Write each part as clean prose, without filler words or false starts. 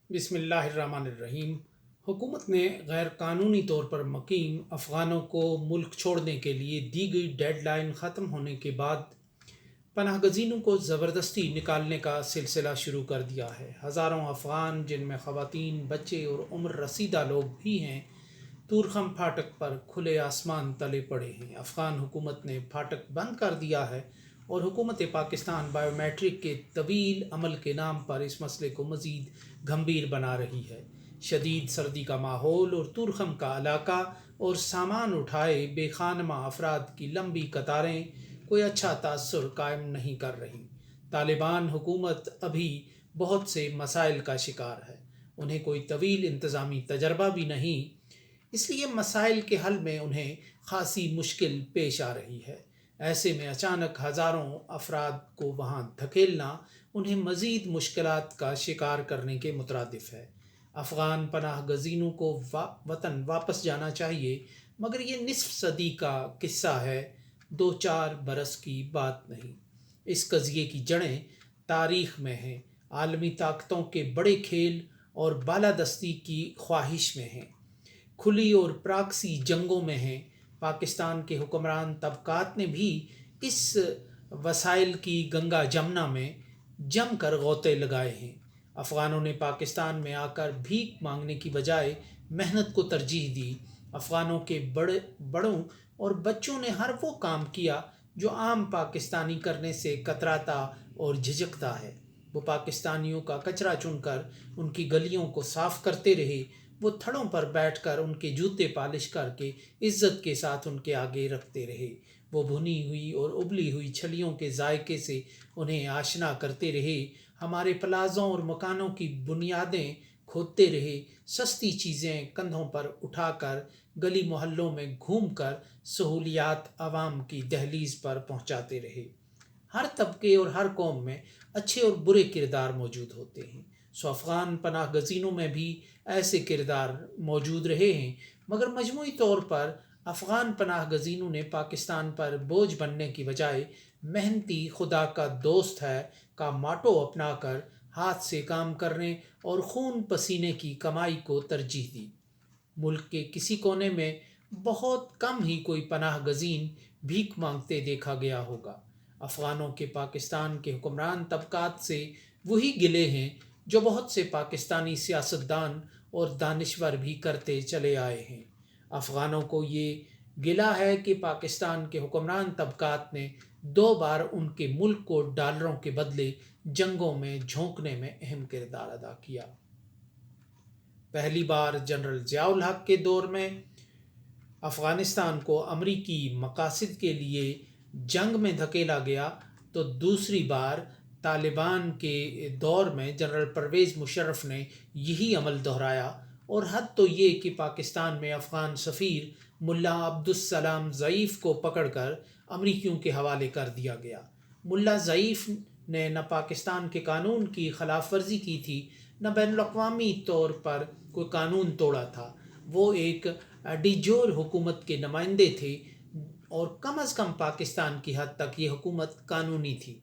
بسم اللہ الرحمن الرحیم۔ حکومت نے غیر قانونی طور پر مقیم افغانوں کو ملک چھوڑنے کے لیے دی گئی ڈیڈ لائن ختم ہونے کے بعد پناہ گزینوں کو زبردستی نکالنے کا سلسلہ شروع کر دیا ہے۔ ہزاروں افغان، جن میں خواتین، بچے اور عمر رسیدہ لوگ بھی ہیں، تورخم پھاٹک پر کھلے آسمان تلے پڑے ہیں۔ افغان حکومت نے پھاٹک بند کر دیا ہے اور حکومت پاکستان بائیو میٹرک کے طویل عمل کے نام پر اس مسئلے کو مزید گھمبیر بنا رہی ہے۔ شدید سردی کا ماحول اور تورخم کا علاقہ اور سامان اٹھائے بے خانمہ افراد کی لمبی قطاریں کوئی اچھا تاثر قائم نہیں کر رہی۔ طالبان حکومت ابھی بہت سے مسائل کا شکار ہے۔ انہیں کوئی طویل انتظامی تجربہ بھی نہیں، اس لیے مسائل کے حل میں انہیں خاصی مشکل پیش آ رہی ہے۔ ایسے میں اچانک ہزاروں افراد کو وہاں دھکیلنا انہیں مزید مشکلات کا شکار کرنے کے مترادف ہے۔ افغان پناہ گزینوں کو وطن واپس جانا چاہیے، مگر یہ نصف صدی کا قصہ ہے، دو چار برس کی بات نہیں۔ اس قضیے کی جڑیں تاریخ میں ہیں، عالمی طاقتوں کے بڑے کھیل اور بالادستی کی خواہش میں ہیں، کھلی اور پراکسی جنگوں میں ہیں۔ پاکستان کے حکمران طبقات نے بھی اس وسائل کی گنگا جمنا میں جم کر غوطے لگائے ہیں۔ افغانوں نے پاکستان میں آ کر بھیک مانگنے کی بجائے محنت کو ترجیح دی۔ افغانوں کے بڑوں اور بچوں نے ہر وہ کام کیا جو عام پاکستانی کرنے سے کتراتا اور جھجکتا ہے۔ وہ پاکستانیوں کا کچرا چن کر ان کی گلیوں کو صاف کرتے رہے، وہ تھڑوں پر بیٹھ کر ان کے جوتے پالش کر کے عزت کے ساتھ ان کے آگے رکھتے رہے، وہ بھنی ہوئی اور ابلی ہوئی چھلیوں کے ذائقے سے انہیں آشنا کرتے رہے، ہمارے پلازوں اور مکانوں کی بنیادیں کھودتے رہے، سستی چیزیں کندھوں پر اٹھا کر گلی محلوں میں گھوم کر سہولیات عوام کی دہلیز پر پہنچاتے رہے۔ ہر طبقے اور ہر قوم میں اچھے اور برے کردار موجود ہوتے ہیں، سو افغان پناہ گزینوں میں بھی ایسے کردار موجود رہے ہیں، مگر مجموعی طور پر افغان پناہ گزینوں نے پاکستان پر بوجھ بننے کی بجائے محنتی خدا کا دوست ہے کا ماٹو اپنا کر ہاتھ سے کام کرنے اور خون پسینے کی کمائی کو ترجیح دی۔ ملک کے کسی کونے میں بہت کم ہی کوئی پناہ گزین بھیک مانگتے دیکھا گیا ہوگا۔ افغانوں کے پاکستان کے حکمران طبقات سے وہی گلے ہیں جو بہت سے پاکستانی سیاستدان اور دانشور بھی کرتے چلے آئے ہیں۔ افغانوں کو یہ گلہ ہے کہ پاکستان کے حکمران طبقات نے 2 بار ان کے ملک کو ڈالروں کے بدلے جنگوں میں جھونکنے میں اہم کردار ادا کیا۔ پہلی بار جنرل ضیاء الحق کے دور میں افغانستان کو امریکی مقاصد کے لیے جنگ میں دھکیلا گیا، تو دوسری بار طالبان کے دور میں جنرل پرویز مشرف نے یہی عمل دہرایا، اور حد تو یہ کہ پاکستان میں افغان سفیر ملا عبدالسلام ضعیف کو پکڑ کر امریکیوں کے حوالے کر دیا گیا۔ ملا ضعیف نے نہ پاکستان کے قانون کی خلاف ورزی کی تھی، نہ بین الاقوامی طور پر کوئی قانون توڑا تھا۔ وہ ایک ڈی جور حکومت کے نمائندے تھے، اور کم از کم پاکستان کی حد تک یہ حکومت قانونی تھی،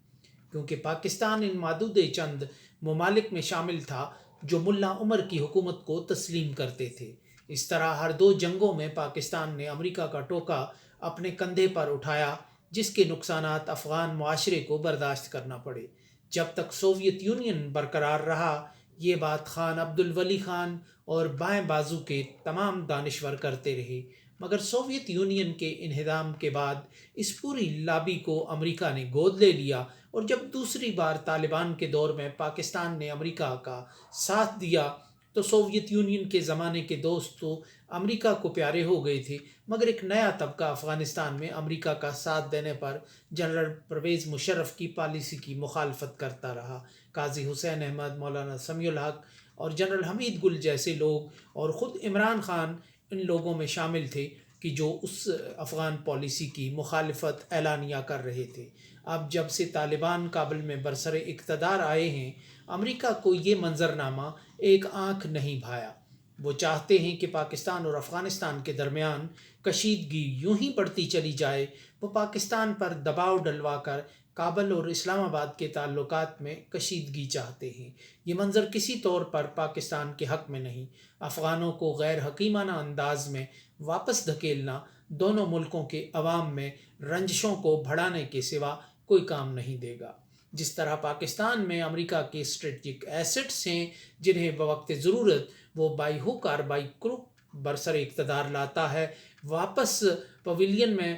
کیونکہ پاکستان ان معدود چند ممالک میں شامل تھا جو ملا عمر کی حکومت کو تسلیم کرتے تھے۔ اس طرح ہر 2 جنگوں میں پاکستان نے امریکہ کا ٹوکا اپنے کندھے پر اٹھایا، جس کے نقصانات افغان معاشرے کو برداشت کرنا پڑے۔ جب تک سوویت یونین برقرار رہا، یہ بات خان عبد الولی خان اور بائیں بازو کے تمام دانشور کرتے رہے، مگر سوویت یونین کے انہدام کے بعد اس پوری لابی کو امریکہ نے گود لے لیا، اور جب دوسری بار طالبان کے دور میں پاکستان نے امریکہ کا ساتھ دیا، تو سوویت یونین کے زمانے کے دوست تو امریکہ کو پیارے ہو گئے تھے، مگر ایک نیا طبقہ افغانستان میں امریکہ کا ساتھ دینے پر جنرل پرویز مشرف کی پالیسی کی مخالفت کرتا رہا۔ قاضی حسین احمد، مولانا سمیع الحق اور جنرل حمید گل جیسے لوگ، اور خود عمران خان ان لوگوں میں شامل تھے کہ جو اس افغان پالیسی کی مخالفت اعلانیہ کر رہے تھے۔ اب جب سے طالبان کابل میں برسر اقتدار آئے ہیں، امریکہ کو یہ منظرنامہ ایک آنکھ نہیں بھایا۔ وہ چاہتے ہیں کہ پاکستان اور افغانستان کے درمیان کشیدگی یوں ہی بڑھتی چلی جائے۔ وہ پاکستان پر دباؤ ڈلوا کر کابل اور اسلام آباد کے تعلقات میں کشیدگی چاہتے ہیں۔ یہ منظر کسی طور پر پاکستان کے حق میں نہیں۔ افغانوں کو غیر حکیمانہ انداز میں واپس دھکیلنا دونوں ملکوں کے عوام میں رنجشوں کو بڑھانے کے سوا کوئی کام نہیں دے گا۔ جس طرح پاکستان میں امریکہ کے اسٹریٹجک ایسٹس ہیں جنہیں بوقت ضرورت وہ بائی ہک اور بائی کروک برسر اقتدار لاتا ہے، واپس پویلین میں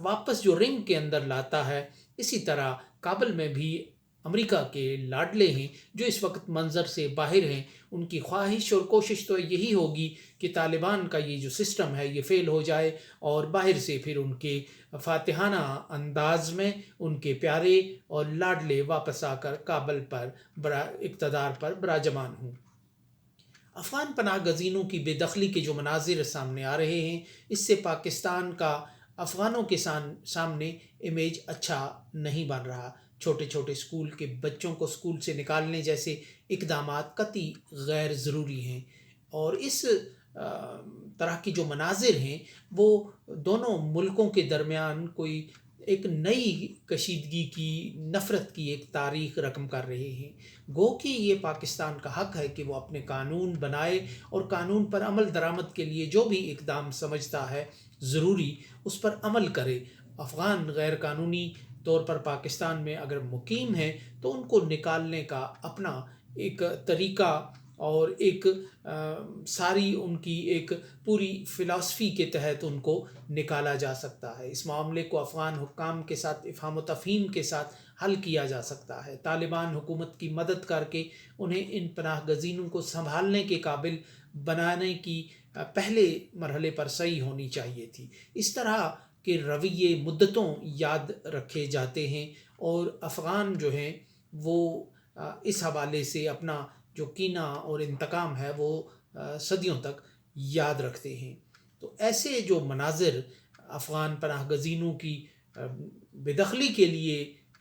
واپس جو رنگ کے اندر لاتا ہے، اسی طرح کابل میں بھی امریکہ کے لاڈلے ہیں جو اس وقت منظر سے باہر ہیں۔ ان کی خواہش اور کوشش تو یہی ہوگی کہ طالبان کا یہ جو سسٹم ہے یہ فیل ہو جائے اور باہر سے پھر ان کے فاتحانہ انداز میں ان کے پیارے اور لاڈلے واپس آ کر کابل پر اقتدار پر براجمان ہوں۔ افغان پناہ گزینوں کی بے دخلی کے جو مناظر سامنے آ رہے ہیں، اس سے پاکستان کا افغانوں کے سامنے امیج اچھا نہیں بن رہا۔ چھوٹے چھوٹے اسکول کے بچوں کو اسکول سے نکالنے جیسے اقدامات قطعی غیر ضروری ہیں، اور اس طرح کی جو مناظر ہیں وہ دونوں ملکوں کے درمیان کوئی ایک نئی کشیدگی کی، نفرت کی ایک تاریخ رقم کر رہے ہیں۔ گو کہ یہ پاکستان کا حق ہے کہ وہ اپنے قانون بنائے اور قانون پر عمل درآمد کے لیے جو بھی اقدام سمجھتا ہے ضروری اس پر عمل کرے۔ افغان غیر قانونی طور پر پاکستان میں اگر مقیم ہیں تو ان کو نکالنے کا اپنا ایک طریقہ اور ایک ساری ان کی ایک پوری فلاسفی کے تحت ان کو نکالا جا سکتا ہے۔ اس معاملے کو افغان حکام کے ساتھ افہام و تفہیم کے ساتھ حل کیا جا سکتا ہے۔ طالبان حکومت کی مدد کر کے انہیں ان پناہ گزینوں کو سنبھالنے کے قابل بنانے کی پہلے مرحلے پر صحیح ہونی چاہیے تھی۔ اس طرح کے رویے مدتوں یاد رکھے جاتے ہیں اور افغان جو ہیں وہ اس حوالے سے اپنا جو کینہ اور انتقام ہے وہ صدیوں تک یاد رکھتے ہیں۔ تو ایسے جو مناظر افغان پناہ گزینوں کی بے دخلی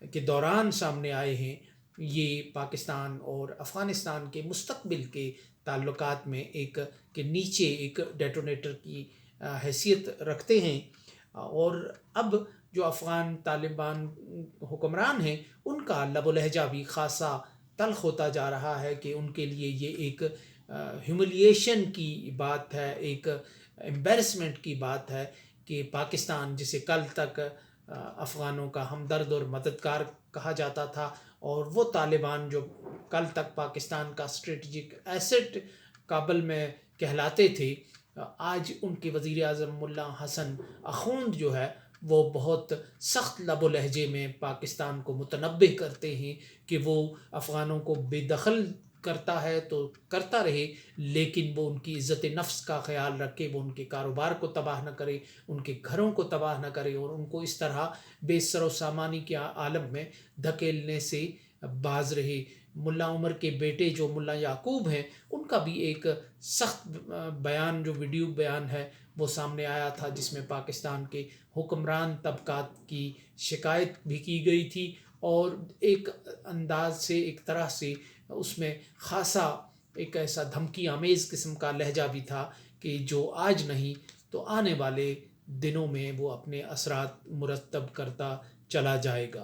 کے دوران سامنے آئے ہیں، یہ پاکستان اور افغانستان کے مستقبل کے تعلقات میں ایک کے نیچے ایک ڈیٹونیٹر کی حیثیت رکھتے ہیں، اور اب جو افغان طالبان حکمران ہیں ان کا لب و لہجہ بھی خاصا تلخ ہوتا جا رہا ہے کہ ان کے لیے یہ ایک ہیوملیشن کی بات ہے، ایک امبیرسمنٹ کی بات ہے کہ پاکستان جسے کل تک افغانوں کا ہمدرد اور مددگار کہا جاتا تھا، اور وہ طالبان جو کل تک پاکستان کا اسٹریٹجک ایسٹ کابل میں کہلاتے تھے، آج ان کے وزیر اعظم ملا حسن اخوند جو ہے وہ بہت سخت لب و لہجے میں پاکستان کو متنبہ کرتے ہیں کہ وہ افغانوں کو بے دخل کرتا ہے تو کرتا رہے، لیکن وہ ان کی عزت نفس کا خیال رکھے، وہ ان کے کاروبار کو تباہ نہ کرے، ان کے گھروں کو تباہ نہ کرے اور ان کو اس طرح بے سر و سامانی کے عالم میں دھکیلنے سے باز رہے۔ ملا عمر کے بیٹے جو ملا یعقوب ہیں ان کا بھی ایک سخت بیان، جو ویڈیو بیان ہے وہ سامنے آیا تھا، جس میں پاکستان کے حکمران طبقات کی شکایت بھی کی گئی تھی، اور ایک انداز سے ایک طرح سے اس میں خاصا ایک ایسا دھمکی آمیز قسم کا لہجہ بھی تھا کہ جو آج نہیں تو آنے والے دنوں میں وہ اپنے اثرات مرتب کرتا چلا جائے گا۔